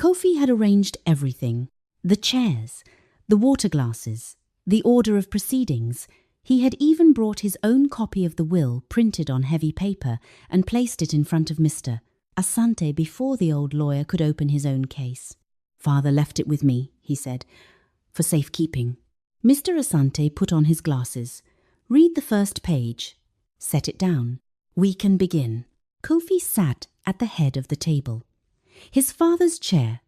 Kofi had arranged everything: the chairs, the water glasses, the order of proceedings. He had even brought his own copy of the will printed on heavy paper and placed it in front of Mr. Asante before the old lawyer could open his own case. "Father left it with me," he said, "for safekeeping." Mr. Asante put on his glasses. "Read the first page. Set it down. We can begin." Kofi sat at the head of the table. His father's chair,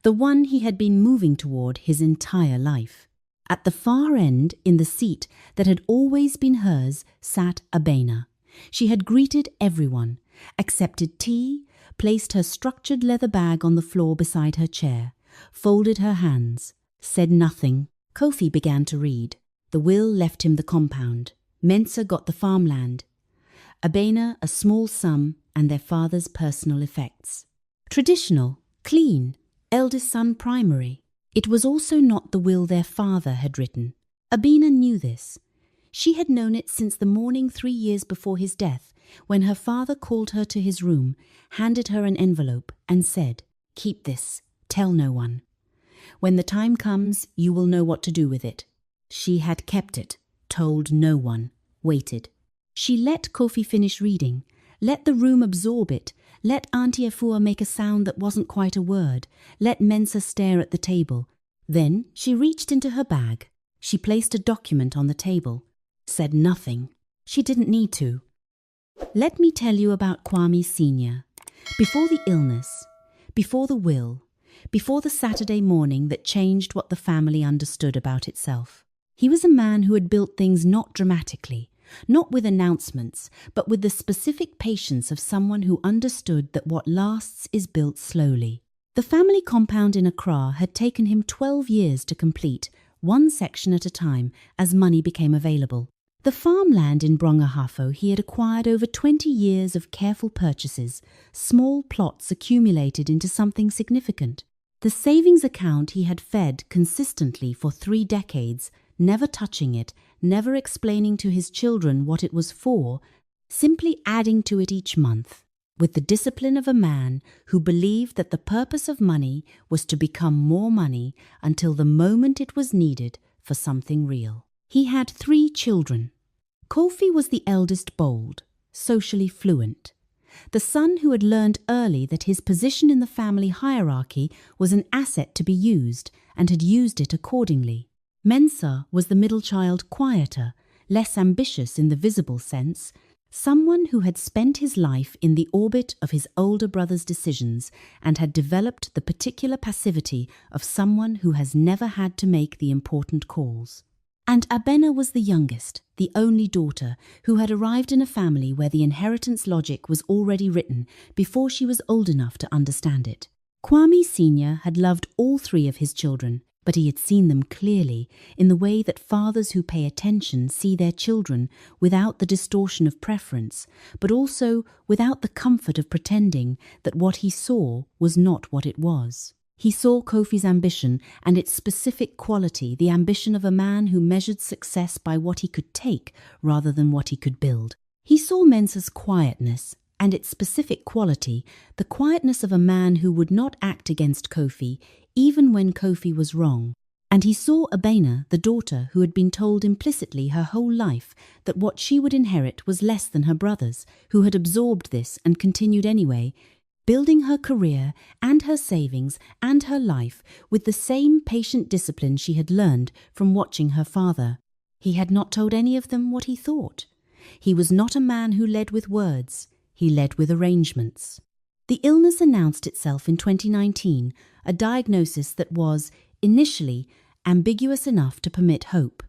the one he had been moving toward his entire life. At the far end, in the seat that had always been hers, sat Abena. She had greeted everyone, accepted tea, placed her structured leather bag on the floor beside her chair, folded her hands, said nothing. Kofi began to read. The will left him the compound. Mensah got the farmland. Abena a small sum and their father's personal effects. Traditional, clean, eldest son primary. It was also not the will their father had written. Abena knew this. She had known it since the morning 3 years before his death, when her father called her to his room, handed her an envelope, and said, "Keep this, tell no one. When the time comes, you will know what to do with it." She had kept it, told no one, waited. She let Kofi finish reading, let the room absorb it, let Auntie Afua make a sound that wasn't quite a word, let Mensah stare at the table. Then she reached into her bag. She placed a document on the table, said nothing. She didn't need to. Let me tell you about Kwame Sr. Before the illness, before the will, before the Saturday morning that changed what the family understood about itself. He was a man who had built things not dramatically, not with announcements, but with the specific patience of someone who understood that what lasts is built slowly. The family compound in Accra had taken him 12 years to complete, one section at a time, as money became available. The farmland in Brongahafo he had acquired over 20 years of careful purchases, small plots accumulated into something significant. The savings account he had fed consistently for 3 decades, never touching it, never explaining to his children what it was for, simply adding to it each month, with the discipline of a man who believed that the purpose of money was to become more money until the moment it was needed for something real. He had 3 children. Kofi was the eldest, bold, socially fluent. The son who had learned early that his position in the family hierarchy was an asset to be used, and had used it accordingly. Mensah was the middle child, quieter, less ambitious in the visible sense, someone who had spent his life in the orbit of his older brother's decisions and had developed the particular passivity of someone who has never had to make the important calls. And Abena was the youngest, the only daughter, who had arrived in a family where the inheritance logic was already written before she was old enough to understand it. Kwame Sr. had loved all 3 of his children, but he had seen them clearly in the way that fathers who pay attention see their children, without the distortion of preference, but also without the comfort of pretending that what he saw was not what it was. He saw Kofi's ambition and its specific quality, the ambition of a man who measured success by what he could take rather than what he could build. He saw Mensah's quietness and its specific quality, the quietness of a man who would not act against Kofi even when Kofi was wrong. And he saw Abena, the daughter who had been told implicitly her whole life that what she would inherit was less than her brothers, who had absorbed this and continued anyway, building her career and her savings and her life with the same patient discipline she had learned from watching her father. He had not told any of them what he thought. He was not a man who led with words. He led with arrangements. The illness announced itself in 2019, a diagnosis that was, initially, ambiguous enough to permit hope.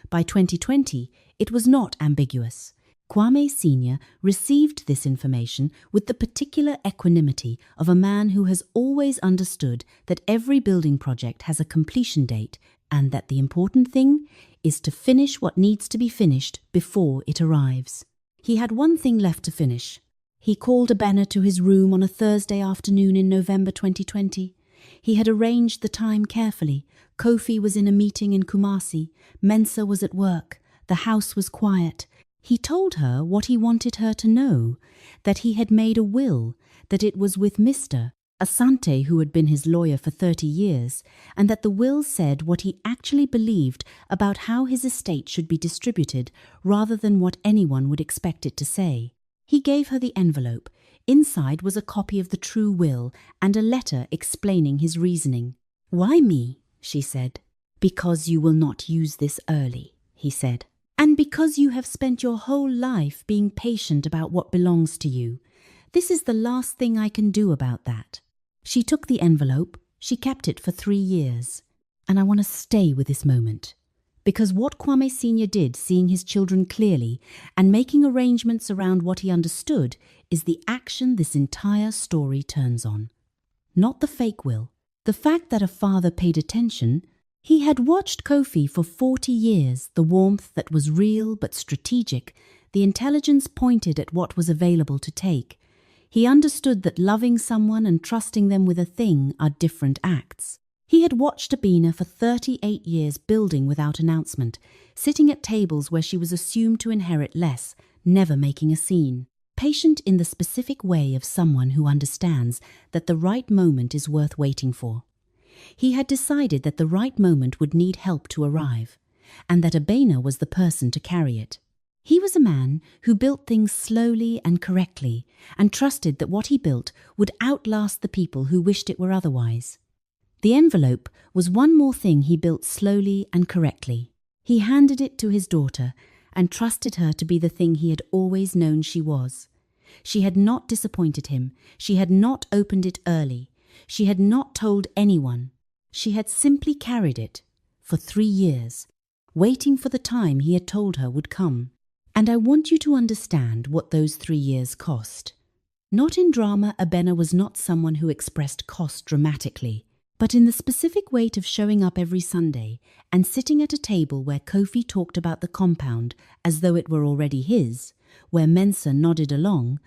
By 2020, it was not ambiguous. Kwame Sr. received this information with the particular equanimity of a man who has always understood that every building project has a completion date and that the important thing is to finish what needs to be finished before it arrives. He had one thing left to finish. He called Abena to his room on a Thursday afternoon in November 2020. He had arranged the time carefully. Kofi was in a meeting in Kumasi. Mensah was at work. The house was quiet. He told her what he wanted her to know, that he had made a will, that it was with Mr. Asante, who had been his lawyer for 30 years, and that the will said what he actually believed about how his estate should be distributed rather than what anyone would expect it to say. He gave her the envelope. Inside was a copy of the true will and a letter explaining his reasoning. "Why me?" she said. "Because you will not use this early," he said. "And because you have spent your whole life being patient about what belongs to you. This is the last thing I can do about that." She took the envelope. She kept it for 3 years. And I want to stay with this moment. Because what Kwame Sr. did, seeing his children clearly and making arrangements around what he understood, is the action this entire story turns on. Not the fake will. The fact that a father paid attention. He had watched Kofi for 40 years, the warmth that was real but strategic, the intelligence pointed at what was available to take. He understood that loving someone and trusting them with a thing are different acts. He had watched Abina for 38 years building without announcement, sitting at tables where she was assumed to inherit less, never making a scene. Patient in the specific way of someone who understands that the right moment is worth waiting for. He had decided that the right moment would need help to arrive, and that Abena was the person to carry it. He was a man who built things slowly and correctly, and trusted that what he built would outlast the people who wished it were otherwise. The envelope was one more thing he built slowly and correctly. He handed it to his daughter and trusted her to be the thing he had always known she was. She had not disappointed him. She had not opened it early. She had not told anyone. She had simply carried it for 3 years, waiting for the time he had told her would come. And I want you to understand what those 3 years cost. Not in drama, Abena was not someone who expressed cost dramatically, but in the specific weight of showing up every Sunday and sitting at a table where Kofi talked about the compound as though it were already his, where Mensa nodded along,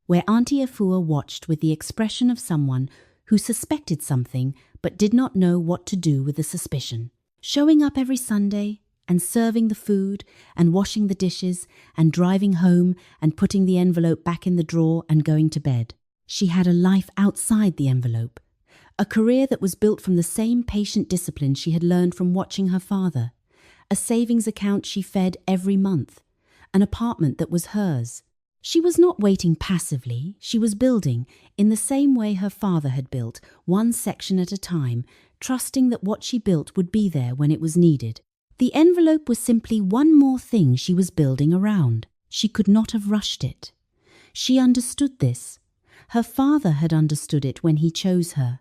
where Auntie Afua watched with the expression of someone who suspected something but did not know what to do with the suspicion. Showing up every Sunday and serving the food and washing the dishes and driving home and putting the envelope back in the drawer and going to bed. She had a life outside the envelope, a career that was built from the same patient discipline she had learned from watching her father, a savings account she fed every month, an apartment that was hers. She was not waiting passively, she was building in the same way her father had built, one section at a time, trusting that what she built would be there when it was needed. The envelope was simply one more thing she was building around. She could not have rushed it. She understood this. Her father had understood it when he chose her.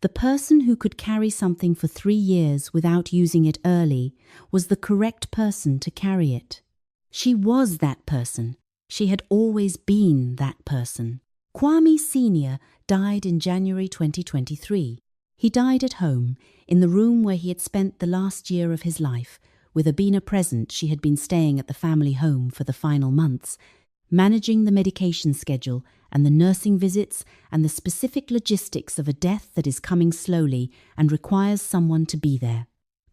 The person who could carry something for 3 years without using it early was the correct person to carry it. She was that person. She had always been that person. Kwame Sr. died in January 2023. He died at home, in the room where he had spent the last year of his life. With Abina present, she had been staying at the family home for the final months, managing the medication schedule and the nursing visits and the specific logistics of a death that is coming slowly and requires someone to be there.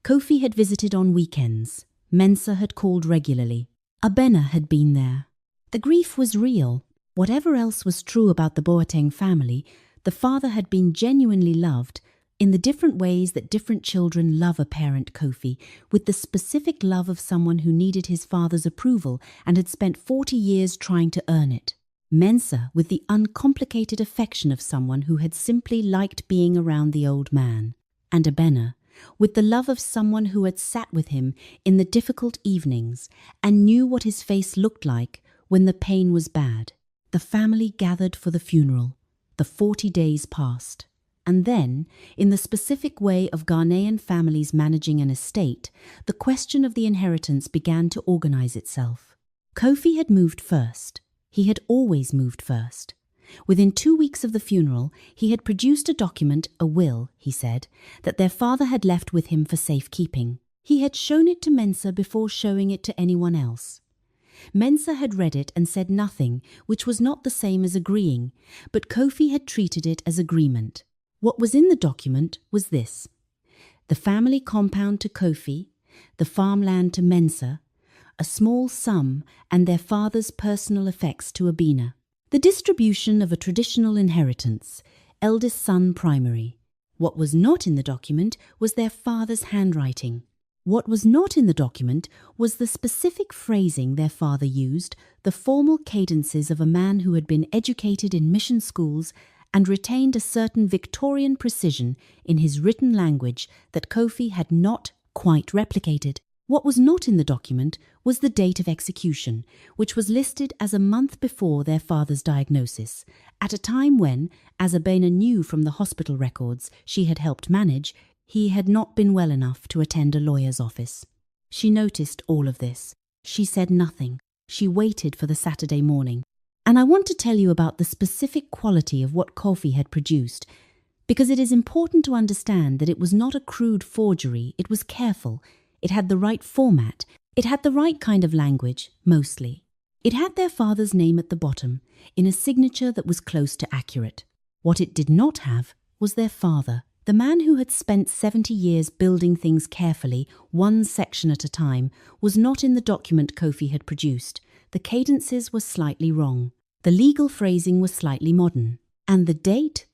Kofi had visited on weekends. Mensa had called regularly. Abena had been there. The grief was real. Whatever else was true about the Boateng family, the father had been genuinely loved in the different ways that different children love a parent. Kofi, with the specific love of someone who needed his father's approval and had spent 40 years trying to earn it. Mensa, with the uncomplicated affection of someone who had simply liked being around the old man. And Abena, with the love of someone who had sat with him in the difficult evenings and knew what his face looked like when the pain was bad. The family gathered for the funeral. The 40 days passed. And then, in the specific way of Ghanaian families managing an estate, the question of the inheritance began to organize itself. Kofi had moved first. He had always moved first. Within 2 weeks of the funeral, he had produced a document, a will, he said, that their father had left with him for safekeeping. He had shown it to Mensa before showing it to anyone else. Mensa had read it and said nothing, which was not the same as agreeing, but Kofi had treated it as agreement. What was in the document was this: the family compound to Kofi, the farmland to Mensa, a small sum and their father's personal effects to Abina. The distribution of a traditional inheritance, eldest son primary. What was not in the document was their father's handwriting. What was not in the document was the specific phrasing their father used, the formal cadences of a man who had been educated in mission schools and retained a certain Victorian precision in his written language that Kofi had not quite replicated. What was not in the document was the date of execution, which was listed as a month before their father's diagnosis, at a time when, as Abena knew from the hospital records she had helped manage, he had not been well enough to attend a lawyer's office. She noticed all of this. She said nothing. She waited for the Saturday morning. And I want to tell you about the specific quality of what Kofi had produced, because it is important to understand that it was not a crude forgery, it was careful. It had the right format. It had the right kind of language, mostly. It had their father's name at the bottom, in a signature that was close to accurate. What it did not have was their father, the man who had spent 70 years building things carefully, one section at a time, was not in the document Kofi had produced. The cadences were slightly wrong. The legal phrasing was slightly modern. And the date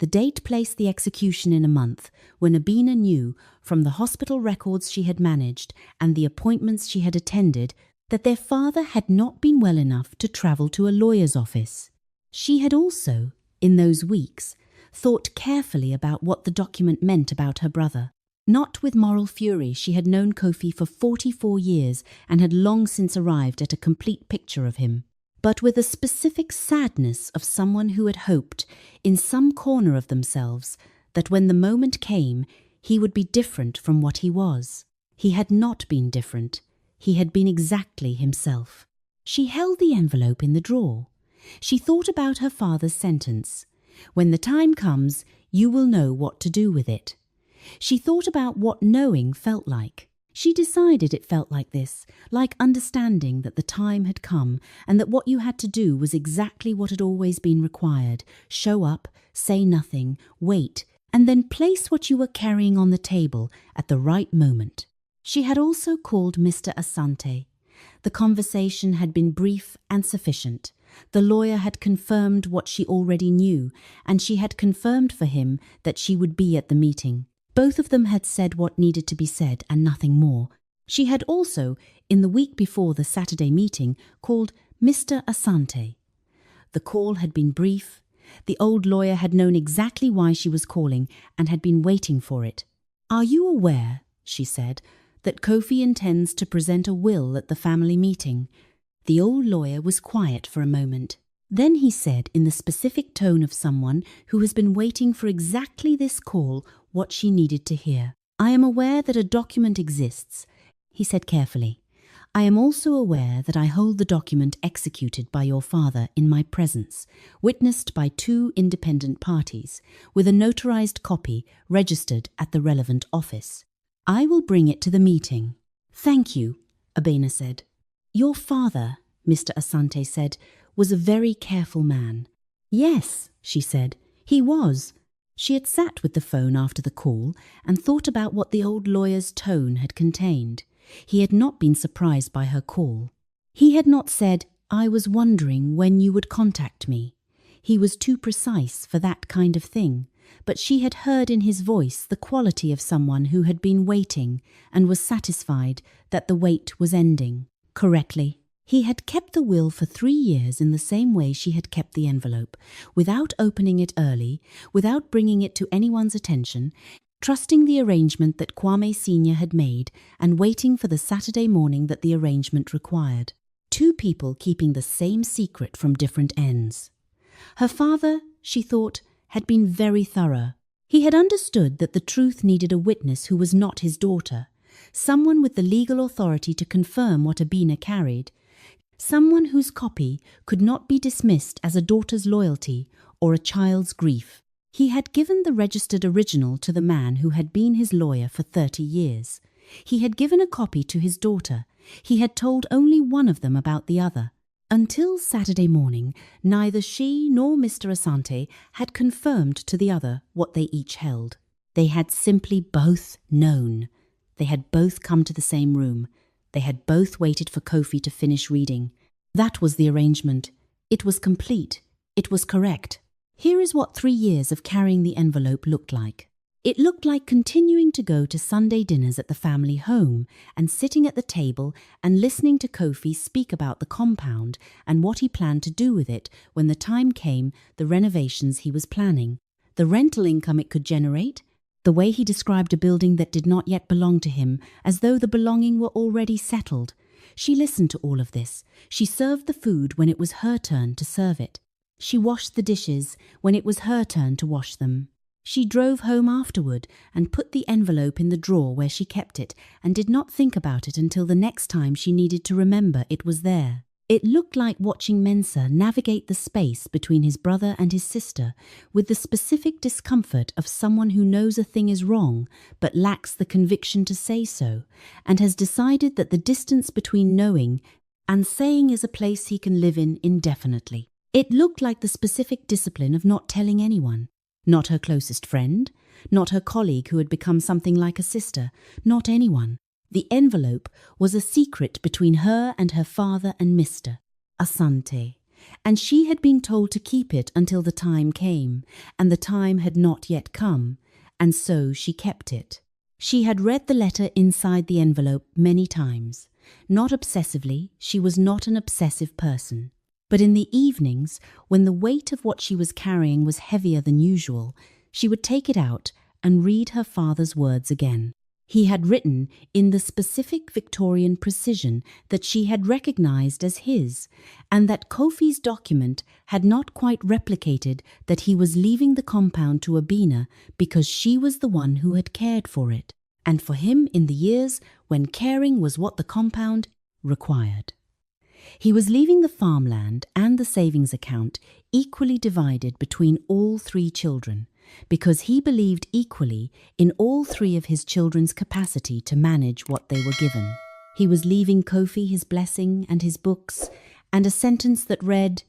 placed the execution in a month, when Abena knew, from the hospital records she had managed and the appointments she had attended, that their father had not been well enough to travel to a lawyer's office. She had also, in those weeks, thought carefully about what the document meant about her brother. Not with moral fury, she had known Kofi for 44 years and had long since arrived at a complete picture of him, but with a specific sadness of someone who had hoped, in some corner of themselves, that when the moment came, he would be different from what he was. He had not been different. He had been exactly himself. She held the envelope in the drawer. She thought about her father's sentence, "When the time comes, you will know what to do with it." She thought about what knowing felt like. She decided it felt like this, like understanding that the time had come and that what you had to do was exactly what had always been required. Show up, say nothing, wait, and then place what you were carrying on the table at the right moment. She had also called Mr. Asante. The conversation had been brief and sufficient. The lawyer had confirmed what she already knew, and she had confirmed for him that she would be at the meeting. Both of them had said what needed to be said and nothing more. She had also, in the week before the Saturday meeting, called Mr. Asante. The call had been brief. The old lawyer had known exactly why she was calling and had been waiting for it. "Are you aware," she said, "that Kofi intends to present a will at the family meeting?" The old lawyer was quiet for a moment. Then he said, in the specific tone of someone who has been waiting for exactly this call, what she needed to hear. "I am aware that a document exists," he said carefully. "I am also aware that I hold the document executed by your father in my presence, witnessed by 2 independent parties, with a notarized copy registered at the relevant office. I will bring it to the meeting." "Thank you," Abena said. "Your father," Mr. Asante said, "was a very careful man." "Yes," she said, "he was." She had sat with the phone after the call and thought about what the old lawyer's tone had contained. He had not been surprised by her call. He had not said, "I was wondering when you would contact me." He was too precise for that kind of thing, but she had heard in his voice the quality of someone who had been waiting and was satisfied that the wait was ending. Correctly. He had kept the will for 3 years in the same way she had kept the envelope, without opening it early, without bringing it to anyone's attention, trusting the arrangement that Kwame Sr. had made and waiting for the Saturday morning that the arrangement required. 2 people keeping the same secret from different ends. Her father, she thought, had been very thorough. He had understood that the truth needed a witness who was not his daughter, someone with the legal authority to confirm what Abena carried, someone whose copy could not be dismissed as a daughter's loyalty or a child's grief. He had given the registered original to the man who had been his lawyer for 30 years. He had given a copy to his daughter. He had told only one of them about the other. Until Saturday morning, neither she nor Mr. Asante had confirmed to the other what they each held. They had simply both known. They had both come to the same room. They had both waited for Kofi to finish reading. That was the arrangement. It was complete. It was correct. Here is what 3 years of carrying the envelope looked like. It looked like continuing to go to Sunday dinners at the family home and sitting at the table and listening to Kofi speak about the compound and what he planned to do with it when the time came, the renovations he was planning, the rental income it could generate, the way he described a building that did not yet belong to him as though the belonging were already settled. She listened to all of this. She served the food when it was her turn to serve it. She washed the dishes when it was her turn to wash them. She drove home afterward and put the envelope in the drawer where she kept it and did not think about it until the next time she needed to remember it was there. It looked like watching Mensa navigate the space between his brother and his sister with the specific discomfort of someone who knows a thing is wrong but lacks the conviction to say so and has decided that the distance between knowing and saying is a place he can live in indefinitely. It looked like the specific discipline of not telling anyone. Not her closest friend, not her colleague who had become something like a sister, not anyone. The envelope was a secret between her and her father and Mr. Asante, and she had been told to keep it until the time came, and the time had not yet come, and so she kept it. She had read the letter inside the envelope many times. Not obsessively, she was not an obsessive person. But in the evenings, when the weight of what she was carrying was heavier than usual, she would take it out and read her father's words again. He had written in the specific Victorian precision that she had recognized as his, and that Kofi's document had not quite replicated that he was leaving the compound to Abina because she was the one who had cared for it, and for him in the years when caring was what the compound required. He was leaving the farmland and the savings account equally divided between all 3 children, because he believed equally in all 3 of his children's capacity to manage what they were given. He was leaving Kofi his blessing and his books, and a sentence that read,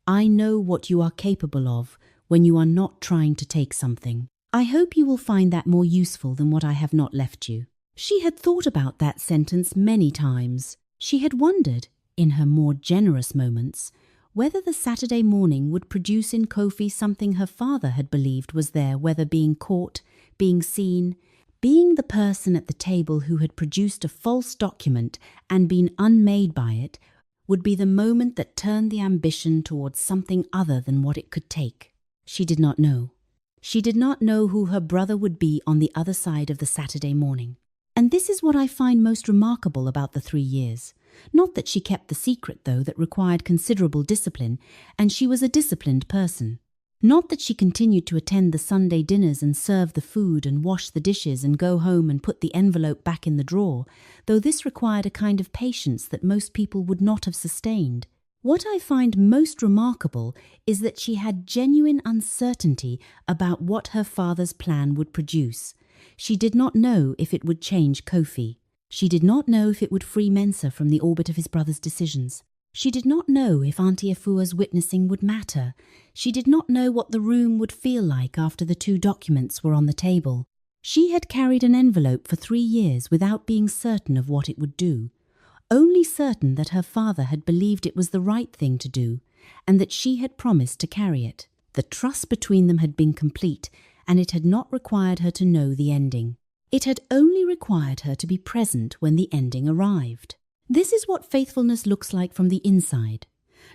"I know what you are capable of when you are not trying to take something. I hope you will find that more useful than what I have not left you." She had thought about that sentence many times. She had wondered, in her more generous moments, whether the Saturday morning would produce in Kofi something her father had believed was there, whether being caught, being seen, being the person at the table who had produced a false document and been unmade by it, would be the moment that turned the ambition towards something other than what it could take. She did not know. She did not know who her brother would be on the other side of the Saturday morning. And this is what I find most remarkable about the 3 years. Not that she kept the secret, though, that required considerable discipline, and she was a disciplined person. Not that she continued to attend the Sunday dinners and serve the food and wash the dishes and go home and put the envelope back in the drawer, though this required a kind of patience that most people would not have sustained. What I find most remarkable is that she had genuine uncertainty about what her father's plan would produce. She did not know if it would change Kofi. She did not know if it would free Mensa from the orbit of his brother's decisions. She did not know if Auntie Afua's witnessing would matter. She did not know what the room would feel like after the 2 documents were on the table. She had carried an envelope for 3 years without being certain of what it would do, only certain that her father had believed it was the right thing to do, and that she had promised to carry it. The trust between them had been complete, and it had not required her to know the ending. It had only required her to be present when the ending arrived. This is what faithfulness looks like from the inside.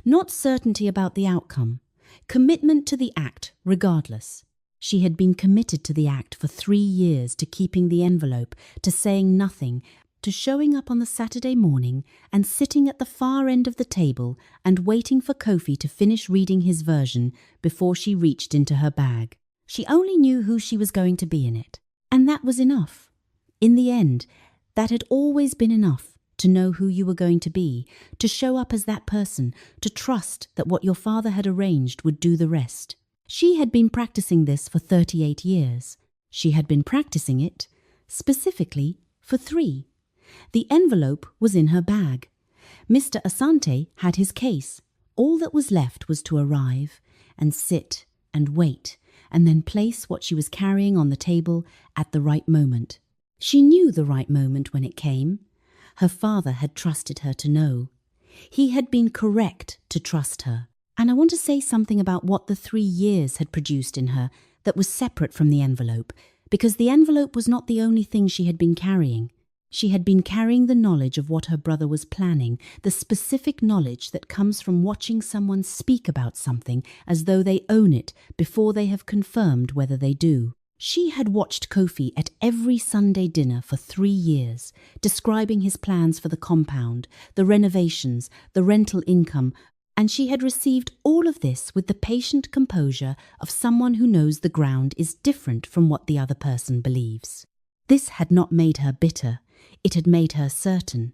Not certainty about the outcome. Commitment to the act, regardless. She had been committed to the act for 3 years, to keeping the envelope, to saying nothing, to showing up on the Saturday morning and sitting at the far end of the table and waiting for Kofi to finish reading his version before she reached into her bag. She only knew who she was going to be in it. And that was enough. In the end, that had always been enough, to know who you were going to be, to show up as that person, to trust that what your father had arranged would do the rest. She had been practicing this for 38 years. She had been practicing it, specifically, for 3. The envelope was in her bag. Mr. Asante had his case. All that was left was to arrive and sit and wait, and then place what she was carrying on the table at the right moment. She knew the right moment when it came. Her father had trusted her to know. He had been correct to trust her. And I want to say something about what the 3 years had produced in her that was separate from the envelope, because the envelope was not the only thing she had been carrying. She had been carrying the knowledge of what her brother was planning, the specific knowledge that comes from watching someone speak about something as though they own it before they have confirmed whether they do. She had watched Kofi at every Sunday dinner for 3 years, describing his plans for the compound, the renovations, the rental income, and she had received all of this with the patient composure of someone who knows the ground is different from what the other person believes. This had not made her bitter, it had made her certain.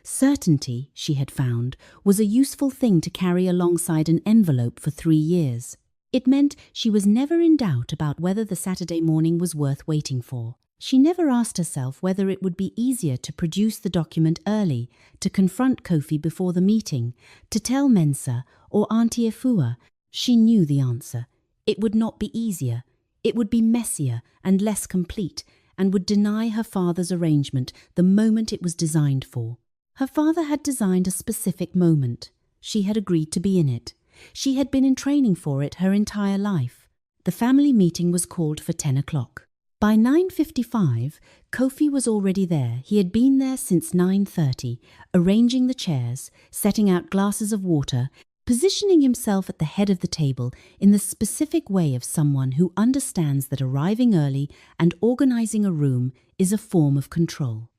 Certainty, she had found, was a useful thing to carry alongside an envelope for 3 years. It meant she was never in doubt about whether the Saturday morning was worth waiting for. She never asked herself whether it would be easier to produce the document early, to confront Kofi before the meeting, to tell Mensa or Auntie Efua. She knew the answer. It would not be easier. It would be messier and less complete, and would deny her father's arrangement the moment it was designed for. Her father had designed a specific moment. She had agreed to be in it. She had been in training for it her entire life. The family meeting was called for 10 o'clock. By 9:55, Kofi was already there. He had been there since 9:30, arranging the chairs, setting out glasses of water, positioning himself at the head of the table in the specific way of someone who understands that arriving early and organizing a room is a form of control.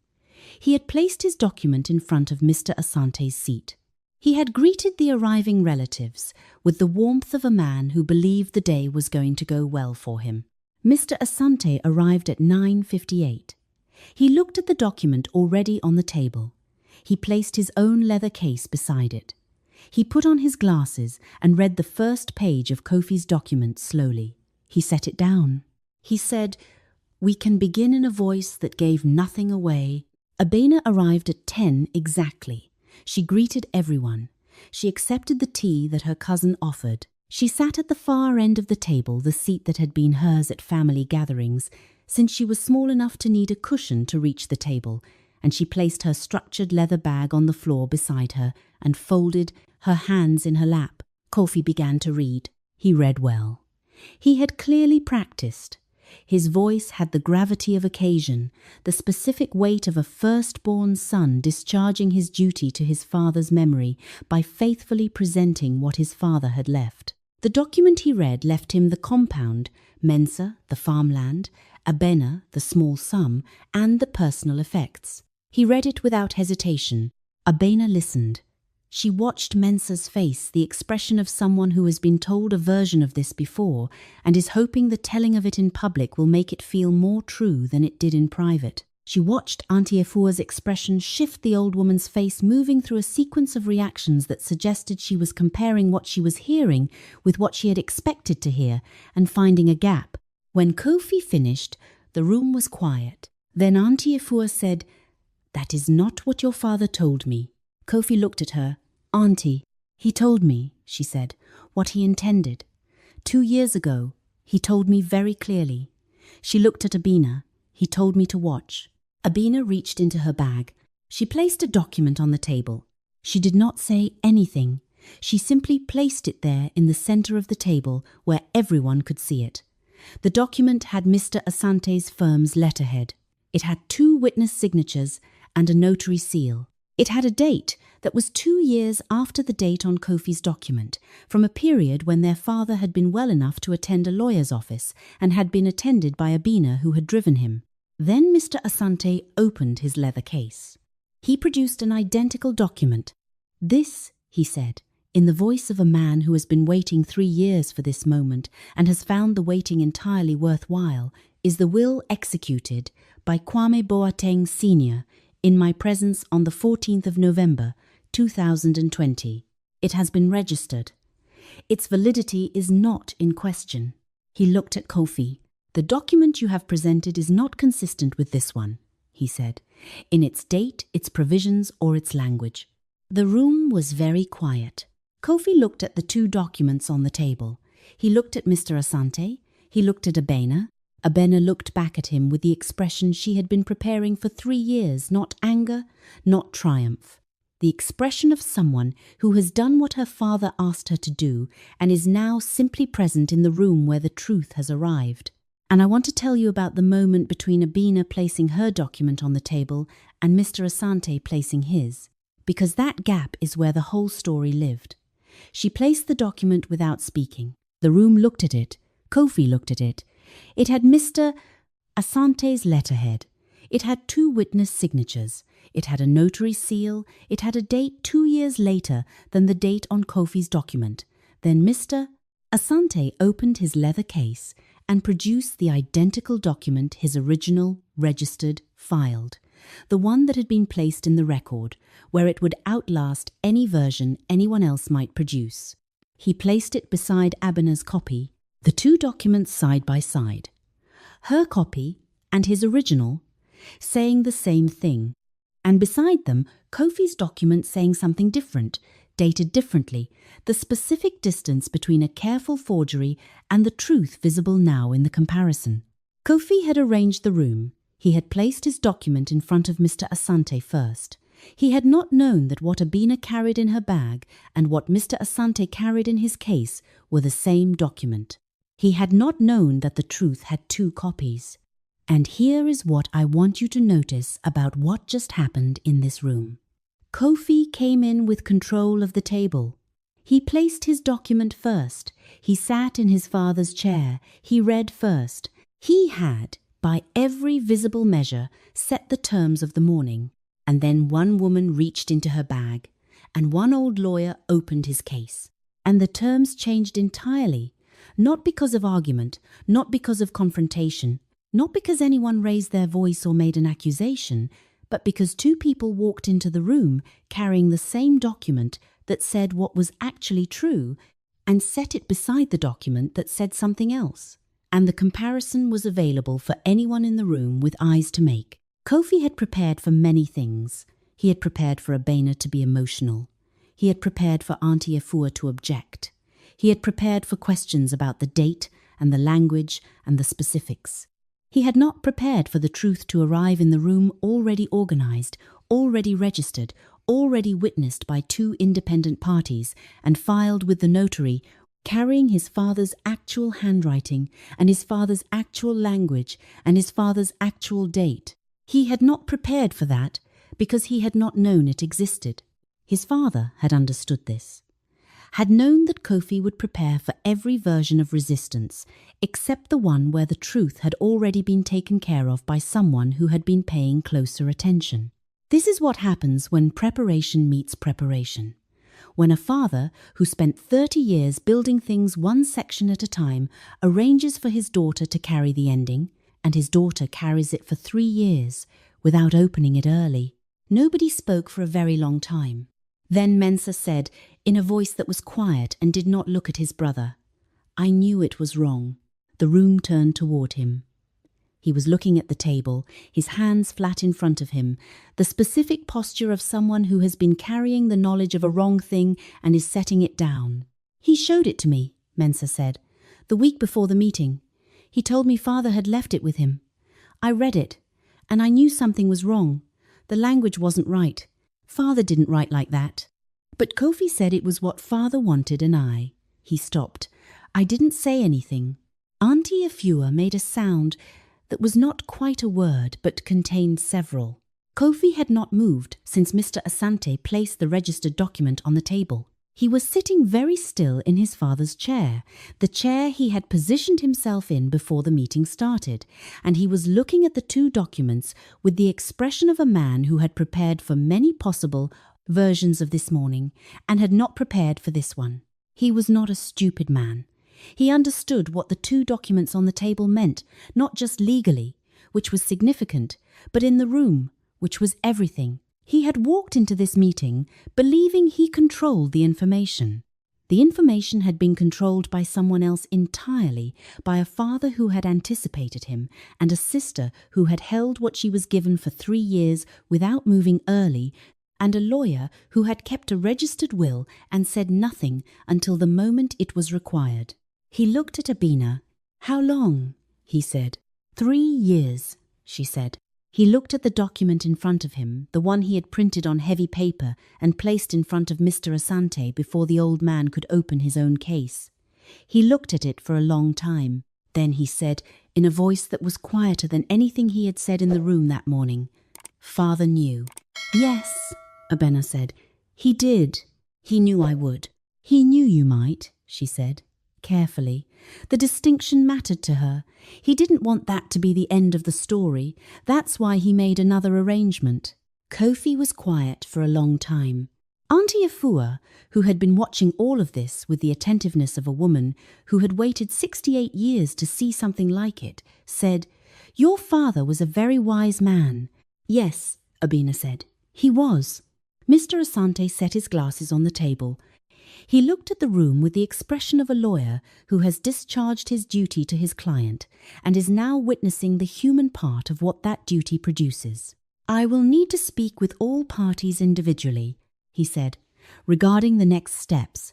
He had placed his document in front of Mr. Asante's seat. He had greeted the arriving relatives with the warmth of a man who believed the day was going to go well for him. Mr. Asante arrived at 9:58. He looked at the document already on the table. He placed his own leather case beside it. He put on his glasses and read the first page of Kofi's document slowly. He set it down. He said, "We can begin," in a voice that gave nothing away. Abena arrived at 10 exactly. She greeted everyone. She accepted the tea that her cousin offered. She sat at the far end of the table, the seat that had been hers at family gatherings, since she was small enough to need a cushion to reach the table, and she placed her structured leather bag on the floor beside her and folded her hands in her lap. Kofi began to read. He read well. He had clearly practiced. His voice had the gravity of occasion, the specific weight of a firstborn son discharging his duty to his father's memory by faithfully presenting what his father had left. The document he read left him the compound, Mensa, the farmland, Abena, the small sum, and the personal effects. He read it without hesitation. Abena listened. She watched Mensa's face, the expression of someone who has been told a version of this before and is hoping the telling of it in public will make it feel more true than it did in private. She watched Auntie Efua's expression shift, the old woman's face moving through a sequence of reactions that suggested she was comparing what she was hearing with what she had expected to hear and finding a gap. When Kofi finished, the room was quiet. Then Auntie Efua said, "That is not what your father told me." Kofi looked at her. "Auntie, he told me," she said, "what he intended. 2 years ago, he told me very clearly." She looked at Abena. "He told me to watch." Abena reached into her bag. She placed a document on the table. She did not say anything. She simply placed it there in the center of the table where everyone could see it. The document had Mr. Asante's firm's letterhead. It had 2 witness signatures and a notary seal. It had a date that was 2 years after the date on Kofi's document, from a period when their father had been well enough to attend a lawyer's office and had been attended by Abena, who had driven him. Then Mr. Asante opened his leather case. He produced an identical document. "This," he said, in the voice of a man who has been waiting 3 years for this moment and has found the waiting entirely worthwhile, "is the will executed by Kwame Boateng Sr., in my presence on the 14th of November, 2020. It has been registered. Its validity is not in question." He looked at Kofi. "The document you have presented is not consistent with this one," he said, "in its date, its provisions, or its language." The room was very quiet. Kofi looked at the 2 documents on the table. He looked at Mr. Asante. He looked at Abena. Abena looked back at him with the expression she had been preparing for 3 years, not anger, not triumph. the expression of someone who has done what her father asked her to do and is now simply present in the room where the truth has arrived. And I want to tell you about the moment between Abina placing her document on the table and Mr. Asante placing his, because that gap is where the whole story lived. She placed the document without speaking. The room looked at it. Kofi looked at it. It had Mr. Asante's letterhead. It had 2 witness signatures. It had a notary seal. It had a date 2 years later than the date on Kofi's document. Then Mr. Asante opened his leather case and produced the identical document, his original, registered, filed, the one that had been placed in the record, where it would outlast any version anyone else might produce. He placed it beside Abina's copy, the 2 documents side by side. Her copy and his original, saying the same thing, and beside them Kofi's document saying something different, dated differently, the specific distance between a careful forgery and the truth visible now in the comparison. Kofi had arranged the room. He had placed his document in front of Mr. Asante first. He had not known that what Abina carried in her bag and what Mr. Asante carried in his case were the same document. He had not known that the truth had 2 copies. And here is what I want you to notice about what just happened in this room. Kofi came in with control of the table. He placed his document first. He sat in his father's chair. He read first. He had, by every visible measure, set the terms of the morning. And then one woman reached into her bag, and one old lawyer opened his case. And the terms changed entirely, not because of argument, not because of confrontation, not because anyone raised their voice or made an accusation, but because 2 people walked into the room carrying the same document that said what was actually true and set it beside the document that said something else. And the comparison was available for anyone in the room with eyes to make. Kofi had prepared for many things. He had prepared for Abena to be emotional. He had prepared for Auntie Afua to object. He had prepared for questions about the date and the language and the specifics. He had not prepared for the truth to arrive in the room already organized, already registered, already witnessed by 2 independent parties and filed with the notary, carrying his father's actual handwriting and his father's actual language and his father's actual date. He had not prepared for that because he had not known it existed. His father had understood this, had known that Kofi would prepare for every version of resistance, except the one where the truth had already been taken care of by someone who had been paying closer attention. This is what happens when preparation meets preparation. When a father who spent 30 years building things one section at a time arranges for his daughter to carry the ending, and his daughter carries it for 3 years without opening it early. Nobody spoke for a very long time. Then Mensah said, in a voice that was quiet and did not look at his brother, "I knew it was wrong." The room turned toward him. He was looking at the table, his hands flat in front of him, the specific posture of someone who has been carrying the knowledge of a wrong thing and is setting it down. "He showed it to me," Mensah said, "the week before the meeting. He told me father had left it with him. I read it, and I knew something was wrong. The language wasn't right. Father didn't write like that. But Kofi said it was what father wanted and I." He stopped. "I didn't say anything." Auntie Afua made a sound that was not quite a word but contained several. Kofi had not moved since Mr. Asante placed the registered document on the table. He was sitting very still in his father's chair, the chair he had positioned himself in before the meeting started, and he was looking at the 2 documents with the expression of a man who had prepared for many possible versions of this morning and had not prepared for this one. He was not a stupid man. He understood what the 2 documents on the table meant, not just legally, which was significant, but in the room, which was everything. He had walked into this meeting believing he controlled the information. The information had been controlled by someone else entirely, by a father who had anticipated him and a sister who had held what she was given for 3 years without moving early, and a lawyer who had kept a registered will and said nothing until the moment it was required. He looked at Abina. "How long?" he said. 3 years, she said. He looked at the document in front of him, the one he had printed on heavy paper and placed in front of Mr. Asante before the old man could open his own case. He looked at it for a long time. Then he said, in a voice that was quieter than anything he had said in the room that morning, "Father knew." "Yes," Abena said. "He did. He knew I would." "He knew you might," she said, carefully. The distinction mattered to her. He didn't want that to be the end of the story. That's why he made another arrangement. Kofi was quiet for a long time. Auntie Afua, who had been watching all of this with the attentiveness of a woman who had waited 68 years to see something like it, said, "Your father was a very wise man." "Yes," Abena said, "he was." Mr. Asante set his glasses on the table. He looked at the room with the expression of a lawyer who has discharged his duty to his client and is now witnessing the human part of what that duty produces. "I will need to speak with all parties individually," he said, "regarding the next steps.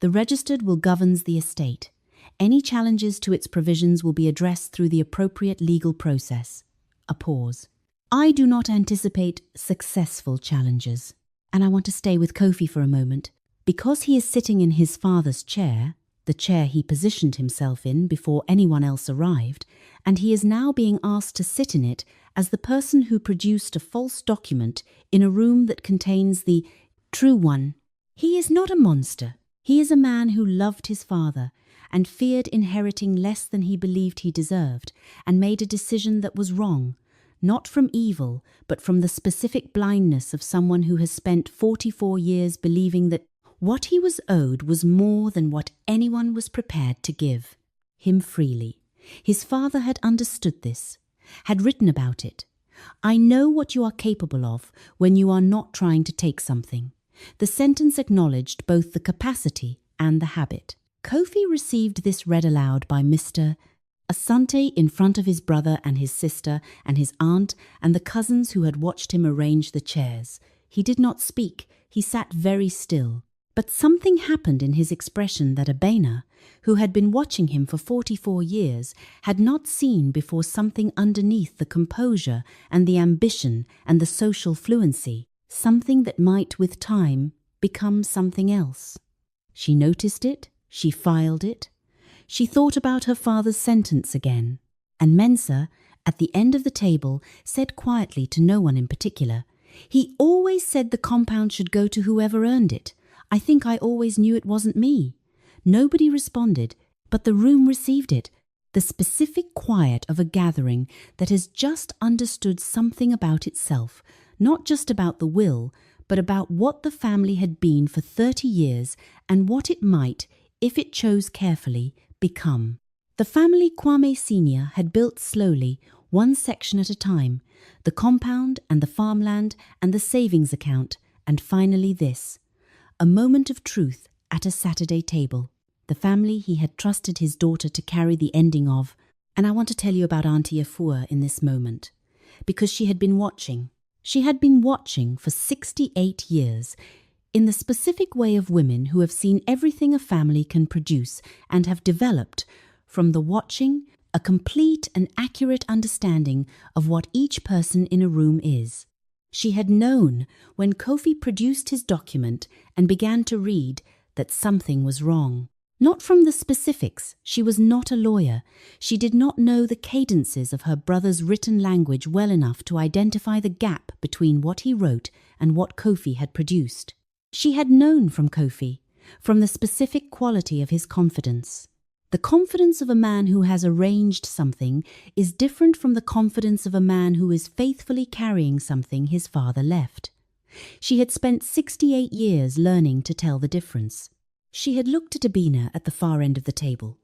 The registered will govern the estate. Any challenges to its provisions will be addressed through the appropriate legal process." A pause. "I do not anticipate successful challenges." And I want to stay with Kofi for a moment. Because he is sitting in his father's chair, the chair he positioned himself in before anyone else arrived, and he is now being asked to sit in it as the person who produced a false document in a room that contains the true one. He is not a monster. He is a man who loved his father and feared inheriting less than he believed he deserved, and made a decision that was wrong, not from evil, but from the specific blindness of someone who has spent 44 years believing that what he was owed was more than what anyone was prepared to give him freely. His father had understood this, had written about it. "I know what you are capable of when you are not trying to take something." The sentence acknowledged both the capacity and the habit. Kofi received this read aloud by Mr. Asante in front of his brother and his sister and his aunt and the cousins who had watched him arrange the chairs. He did not speak. He sat very still. But something happened in his expression that Abena, who had been watching him for 44 years, had not seen before. Something underneath the composure and the ambition and the social fluency, something that might, with time, become something else. She noticed it, she filed it. She thought about her father's sentence again. And Mensa, at the end of the table, said quietly to no one in particular, "He always said the compound should go to whoever earned it. I think I always knew it wasn't me." Nobody responded, but the room received it, the specific quiet of a gathering that has just understood something about itself, not just about the will, but about what the family had been for 30 years and what it might, if it chose carefully, become. The family Kwame Sr. had built slowly, one section at a time, the compound and the farmland and the savings account, and finally this. A moment of truth at a Saturday table. The family he had trusted his daughter to carry the ending of. And I want to tell you about Auntie Afua in this moment, because she had been watching. She had been watching for 68 years, in the specific way of women who have seen everything a family can produce and have developed, from the watching, a complete and accurate understanding of what each person in a room is. She had known when Kofi produced his document and began to read that something was wrong. Not from the specifics. She was not a lawyer. She did not know the cadences of her brother's written language well enough to identify the gap between what he wrote and what Kofi had produced. She had known from Kofi, from the specific quality of his confidence. The confidence of a man who has arranged something is different from the confidence of a man who is faithfully carrying something his father left. She had spent 68 years learning to tell the difference. She had looked at Abena at the far end of the table,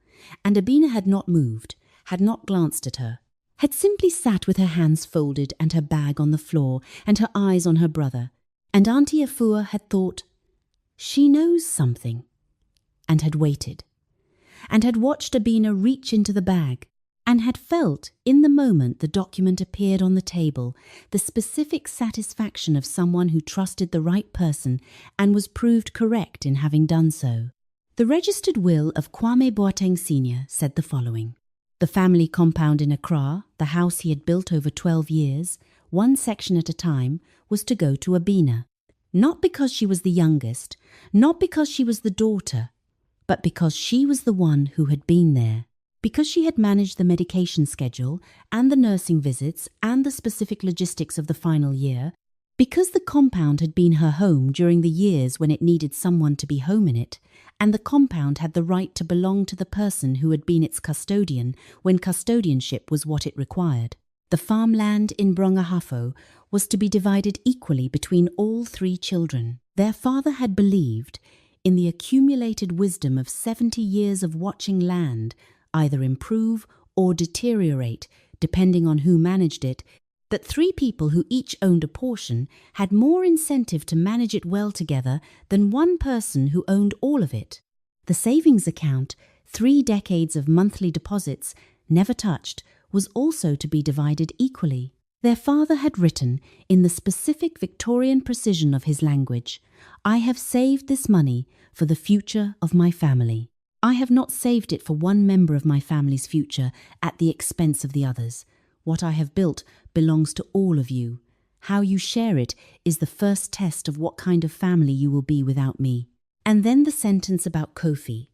and Abena had not moved, had not glanced at her, had simply sat with her hands folded and her bag on the floor and her eyes on her brother, and Auntie Afua had thought, "She knows something," and had waited, and had watched Abena reach into the bag, and had felt, in the moment the document appeared on the table, the specific satisfaction of someone who trusted the right person and was proved correct in having done so. The registered will of Kwame Boateng Sr. said the following: The family compound in Accra, the house he had built over 12 years, one section at a time, was to go to Abina. Not because she was the youngest, not because she was the daughter, but because she was the one who had been there. Because she had managed the medication schedule and the nursing visits and the specific logistics of the final year, because the compound had been her home during the years when it needed someone to be home in it, and the compound had the right to belong to the person who had been its custodian when custodianship was what it required. The farmland in Brongahafo was to be divided equally between all 3 children. Their father had believed, in the accumulated wisdom of 70 years of watching land either improve or deteriorate, depending on who managed it, that 3 people who each owned a portion had more incentive to manage it well together than one person who owned all of it. The savings account, 3 decades of monthly deposits, never touched, was also to be divided equally. Their father had written, in the specific Victorian precision of his language, "I have saved this money for the future of my family. I have not saved it for one member of my family's future at the expense of the others. What I have built belongs to all of you. How you share it is the first test of what kind of family you will be without me." And then the sentence about Kofi.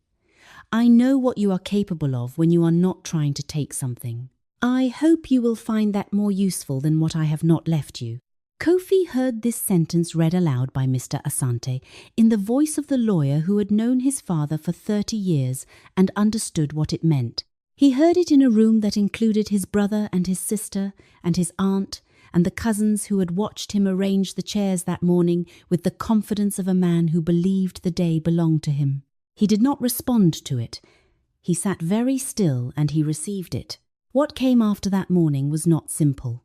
"I know what you are capable of when you are not trying to take something. I hope you will find that more useful than what I have not left you." Kofi heard this sentence read aloud by Mr. Asante in the voice of the lawyer who had known his father for 30 years and understood what it meant. He heard it in a room that included his brother and his sister and his aunt and the cousins who had watched him arrange the chairs that morning with the confidence of a man who believed the day belonged to him. He did not respond to it. He sat very still and he received it. What came after that morning was not simple.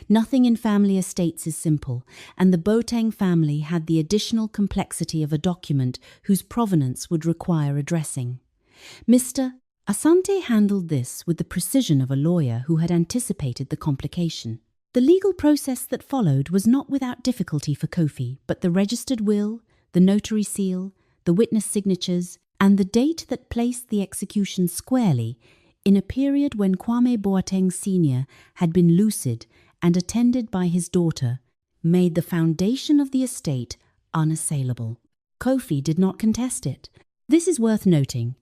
Nothing in family estates is simple, and the Boateng family had the additional complexity of a document whose provenance would require addressing. Mr. Asante handled this with the precision of a lawyer who had anticipated the complication. The legal process that followed was not without difficulty for Kofi, but the registered will, the notary seal, the witness signatures, and the date that placed the execution squarely in a period when Kwame Boateng Sr. had been lucid and attended by his daughter, made the foundation of the estate unassailable. Kofi did not contest it. This is worth noting,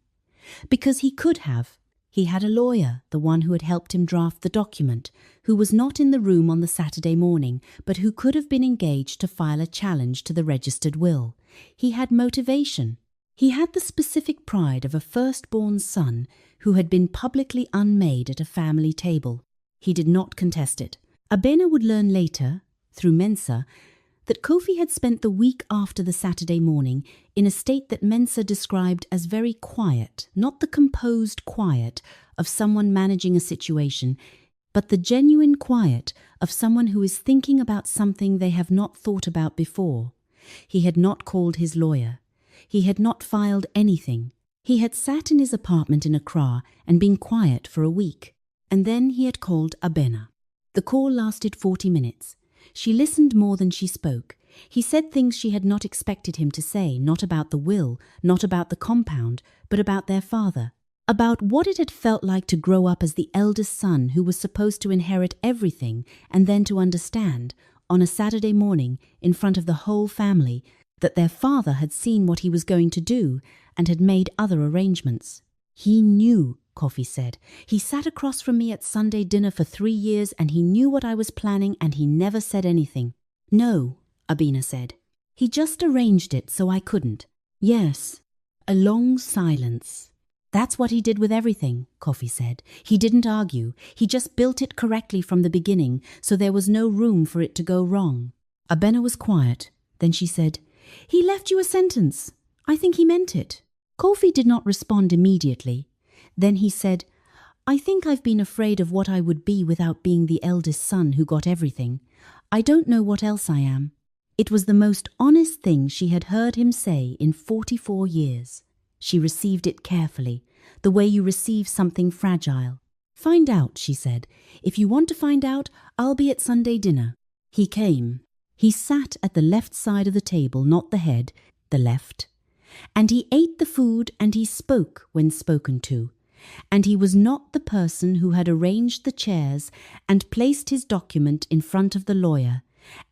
because he could have. He had a lawyer, the one who had helped him draft the document, who was not in the room on the Saturday morning, but who could have been engaged to file a challenge to the registered will. He had motivation. He had the specific pride of a firstborn son who had been publicly unmade at a family table. He did not contest it. Abena would learn later, through Mensa, that Kofi had spent the week after the Saturday morning in a state that Mensa described as very quiet, not the composed quiet of someone managing a situation, but the genuine quiet of someone who is thinking about something they have not thought about before. He had not called his lawyer. He had not filed anything. He had sat in his apartment in Accra and been quiet for a week. And then he had called Abena. The call lasted 40 minutes. She listened more than she spoke. He said things she had not expected him to say, not about the will, not about the compound, but about their father. About what it had felt like to grow up as the eldest son who was supposed to inherit everything and then to understand, on a Saturday morning, in front of the whole family, that their father had seen what he was going to do and had made other arrangements. "He knew," Kofi said. "He sat across from me at Sunday dinner for 3 years and he knew what I was planning and he never said anything." "No," Abena said. "He just arranged it so I couldn't." "Yes." A long silence. "That's what he did with everything," Kofi said. "He didn't argue. He just built it correctly from the beginning, so there was no room for it to go wrong." Abena was quiet. Then she said, "He left you a sentence. I think he meant it." Kofi did not respond immediately. Then he said, "I think I've been afraid of what I would be without being the eldest son who got everything. I don't know what else I am." It was the most honest thing she had heard him say in 44 years. She received it carefully, the way you receive something fragile. "Find out," she said. "If you want to find out, I'll be at Sunday dinner." He came. He sat at the left side of the table, not the head, the left. And he ate the food and he spoke when spoken to. And he was not the person who had arranged the chairs and placed his document in front of the lawyer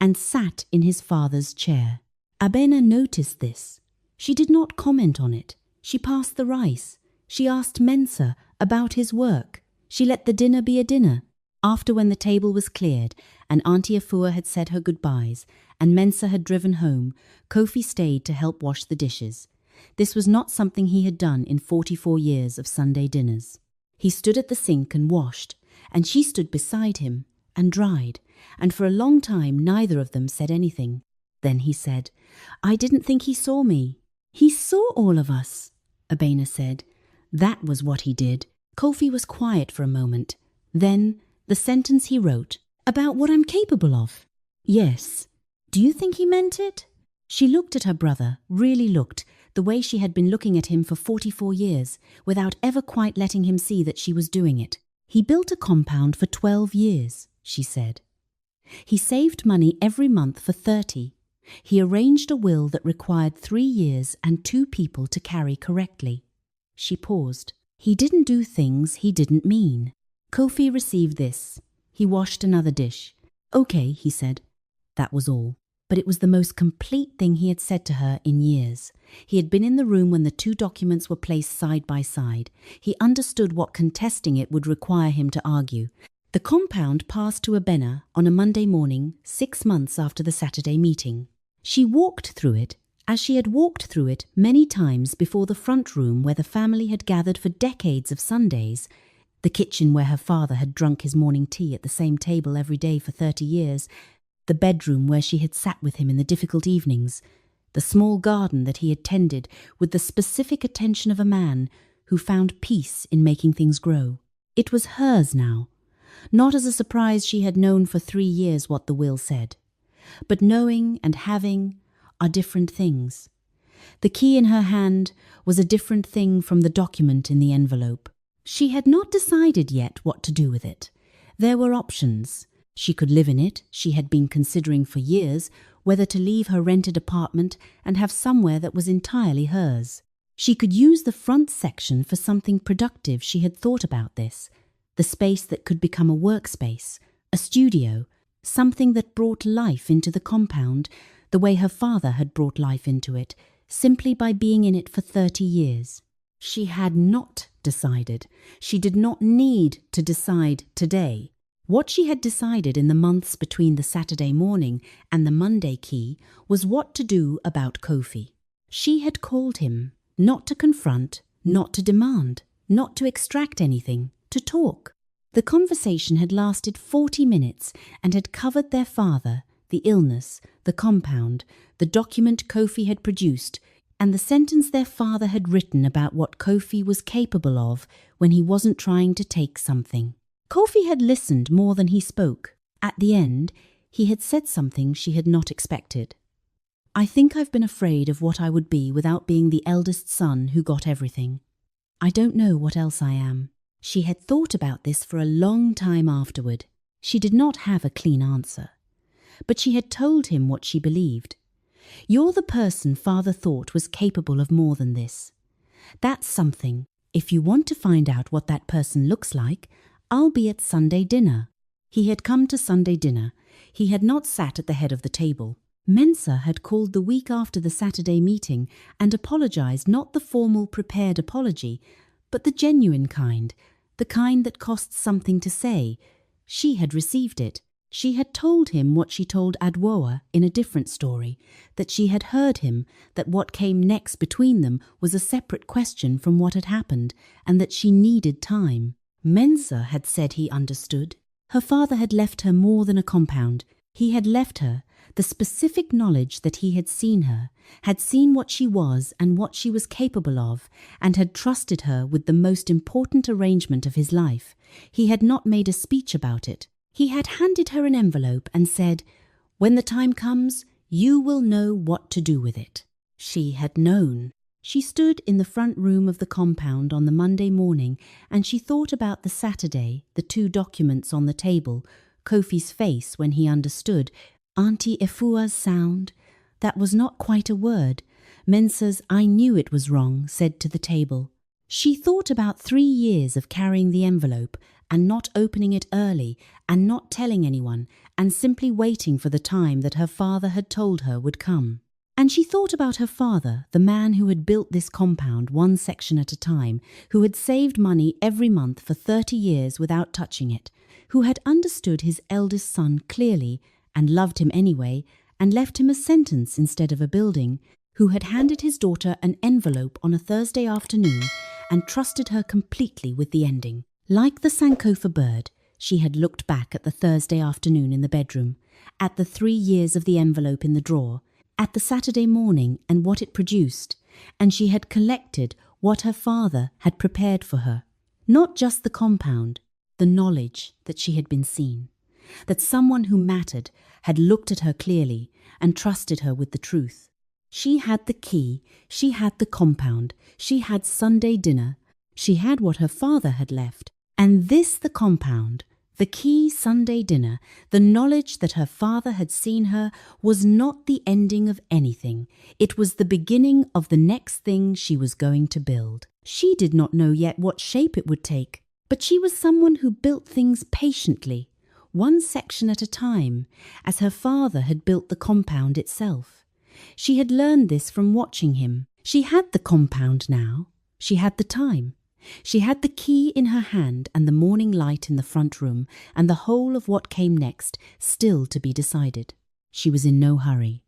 and sat in his father's chair. Abena noticed this. She did not comment on it. She passed the rice. She asked Mensa about his work. She let the dinner be a dinner. After, when the table was cleared and Auntie Afua had said her goodbyes and Mensa had driven home, Kofi stayed to help wash the dishes. This was not something he had done in 44 years of Sunday dinners. He stood at the sink and washed, and she stood beside him and dried, and for a long time neither of them said anything. Then he said, "I didn't think he saw me." "He saw all of us," Abena said. "That was what he did." Kofi was quiet for a moment. Then the sentence he wrote, "About what I'm capable of." "Yes." "Do you think he meant it?" She looked at her brother, really looked, the way she had been looking at him for 44 years, without ever quite letting him see that she was doing it. "He built a compound for 12 years, she said. "He saved money every month for 30. He arranged a will that required 3 years and 2 people to carry correctly." She paused. "He didn't do things he didn't mean." Kofi received this. He washed another dish. "Okay," he said. That was all. But it was the most complete thing he had said to her in years. He had been in the room when the 2 documents were placed side by side. He understood what contesting it would require him to argue. The compound passed to Abena on a Monday morning, 6 months after the Saturday meeting. She walked through it, as she had walked through it many times before, the front room where the family had gathered for decades of Sundays, the kitchen where her father had drunk his morning tea at the same table every day for 30 years, the bedroom where she had sat with him in the difficult evenings, the small garden that he had tended with the specific attention of a man who found peace in making things grow. It was hers now, not as a surprise she had known for 3 years what the will said. But knowing and having are different things. The key in her hand was a different thing from the document in the envelope. She had not decided yet what to do with it. There were options. She could live in it. She had been considering for years whether to leave her rented apartment and have somewhere that was entirely hers. She could use the front section for something productive. She had thought about this. The space that could become a workspace, a studio, something that brought life into the compound the way her father had brought life into it, simply by being in it for 30 years. She had not decided. She did not need to decide today. What she had decided in the months between the Saturday morning and the Monday key was what to do about Kofi. She had called him, not to confront, not to demand, not to extract anything, to talk. The conversation had lasted 40 minutes and had covered their father, the illness, the compound, the document Kofi had produced, and the sentence their father had written about what Kofi was capable of when he wasn't trying to take something. Kofi had listened more than he spoke. At the end, he had said something she had not expected. "I think I've been afraid of what I would be without being the eldest son who got everything. I don't know what else I am." She had thought about this for a long time afterward. She did not have a clean answer. But she had told him what she believed. "You're the person Father thought was capable of more than this. That's something. If you want to find out what that person looks like, I'll be at Sunday dinner." He had come to Sunday dinner. He had not sat at the head of the table. Mensa had called the week after the Saturday meeting and apologized, not the formal prepared apology, but the genuine kind, the kind that costs something to say. She had received it. She had told him what she told Adwoa in a different story, that she had heard him, that what came next between them was a separate question from what had happened, and that she needed time. Mensa had said he understood. Her father had left her more than a compound. He had left her the specific knowledge that he had seen her, had seen what she was and what she was capable of, and had trusted her with the most important arrangement of his life. He had not made a speech about it. He had handed her an envelope and said, "When the time comes, you will know what to do with it." She had known. She stood in the front room of the compound on the Monday morning, and she thought about the Saturday, the 2 documents on the table, Kofi's face when he understood, Auntie Efua's sound. That was not quite a word. Mensa's "I knew it was wrong" said to the table. She thought about 3 years of carrying the envelope and not opening it early and not telling anyone and simply waiting for the time that her father had told her would come. And she thought about her father, the man who had built this compound one section at a time, who had saved money every month for 30 years without touching it, who had understood his eldest son clearly and loved him anyway and left him a sentence instead of a building, who had handed his daughter an envelope on a Thursday afternoon and trusted her completely with the ending. Like the Sankofa bird, she had looked back at the Thursday afternoon in the bedroom, at the 3 years of the envelope in the drawer, at the Saturday morning and what it produced, and she had collected what her father had prepared for her. Not just the compound, the knowledge that she had been seen, that someone who mattered had looked at her clearly and trusted her with the truth. She had the key, she had the compound, she had Sunday dinner, she had what her father had left. And this, the compound, the key, Sunday dinner, the knowledge that her father had seen her, was not the ending of anything. It was the beginning of the next thing she was going to build. She did not know yet what shape it would take, but she was someone who built things patiently, one section at a time, as her father had built the compound itself. She had learned this from watching him. She had the compound now. She had the time. She had the key in her hand and the morning light in the front room and the whole of what came next still to be decided. She was in no hurry.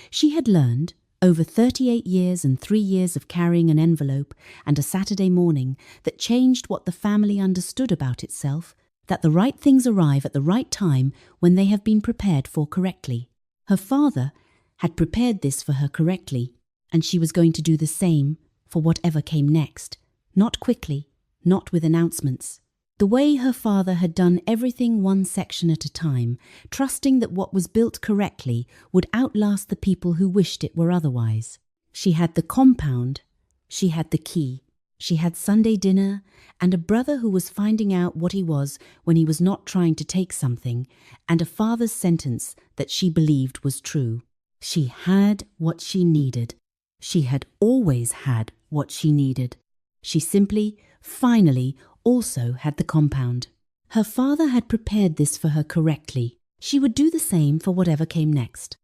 She had learned, over 38 years and 3 years of carrying an envelope and a Saturday morning that changed what the family understood about itself, that the right things arrive at the right time when they have been prepared for correctly. Her father had prepared this for her correctly, and she was going to do the same for whatever came next. Not quickly, not with announcements. The way her father had done everything one section at a time, trusting that what was built correctly would outlast the people who wished it were otherwise. She had the compound, she had the key, she had Sunday dinner, and a brother who was finding out what he was when he was not trying to take something, and a father's sentence that she believed was true. She had what she needed. She had always had what she needed. She simply, finally, also had the compound. Her father had prepared this for her correctly. She would do the same for whatever came next.